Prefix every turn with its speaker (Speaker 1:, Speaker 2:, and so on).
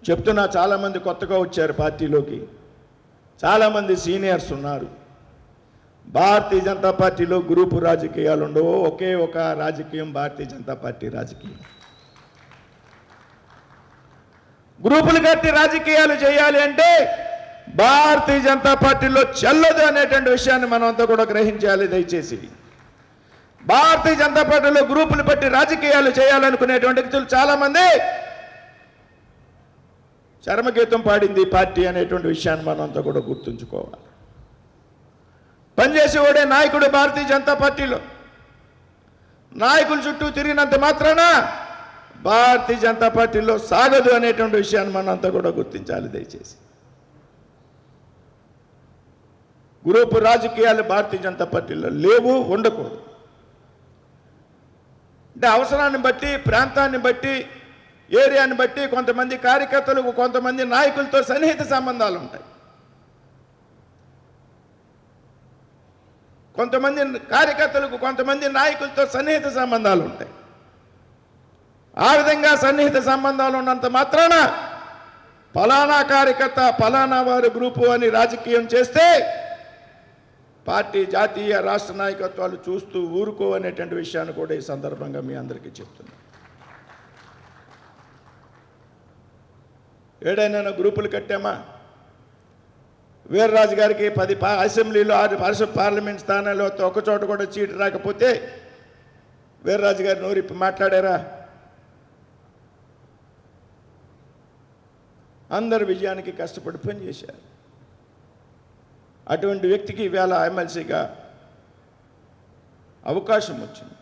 Speaker 1: చెప్తున్నా, చాలామంది కొత్తగా వచ్చారు పార్టీలోకి, చాలామంది సీనియర్స్ ఉన్నారు. భారతీయ జనతా పార్టీలో గ్రూపు రాజకీయాలు ఉండవు. ఒకే ఒక రాజకీయం భారతీయ జనతా పార్టీ రాజకీయం. గ్రూపులు కట్టి రాజకీయాలు చేయాలి అంటే భారతీయ జనతా పార్టీలో చెల్లదు అనేటువంటి విషయాన్ని మనం అంతా కూడా గ్రహించాలి. దయచేసి భారతీయ జనతా పార్టీలో గ్రూపులు పెట్టి రాజకీయాలు చేయాలనుకునేటువంటి వ్యక్తులు చాలామంది చరమగీతం పాడింది పార్టీ అనేటువంటి విషయాన్ని మనం అంతా కూడా గుర్తుంచుకోవాలి. పనిచేసేవాడే నాయకుడు భారతీయ జనతా పార్టీలో. నాయకుల చుట్టూ తిరిగినంత మాత్రాన భారతీయ జనతా పార్టీలో సాగదు అనేటువంటి విషయాన్ని మనం అంతా కూడా గుర్తించాలి. దయచేసి గ్రూపు రాజకీయాలు భారతీయ జనతా పార్టీలో లేవు, ఉండకూడదు. అంటే అవసరాన్ని బట్టి, ప్రాంతాన్ని బట్టి, ఏరియాని బట్టి కొంతమంది కార్యకర్తలకు, కొంతమంది నాయకులతో సన్నిహిత సంబంధాలు ఉంటాయి. కొంతమంది కార్యకర్తలకు, కొంతమంది నాయకులతో సన్నిహిత సంబంధాలు ఉంటాయి. ఆ విధంగా సన్నిహిత సంబంధాలు ఉన్నంత మాత్రాన ఫలానా కార్యకర్త, ఫలానా వారి గ్రూపు అని రాజకీయం చేస్తే పార్టీ, జాతీయ, రాష్ట్ర నాయకత్వాలు చూస్తూ ఊరుకో అనేటువంటి విషయాన్ని కూడా ఈ సందర్భంగా మీ అందరికీ చెప్తున్నాను. ఏడైనా గ్రూపులు కట్టామా? వీర్రాజు గారికి 10 అసెంబ్లీలో 6 పార్లమెంట్ స్థానాలు ఒక చోట కూడా సీటు రాకపోతే వీర్రాజు గారు నోరిప్పి మాట్లాడారా? అందరు విజయానికి కష్టపడి పనిచేశారు. అటువంటి వ్యక్తికి ఈవేళ ఎమ్మెల్సీగా అవకాశం వచ్చింది.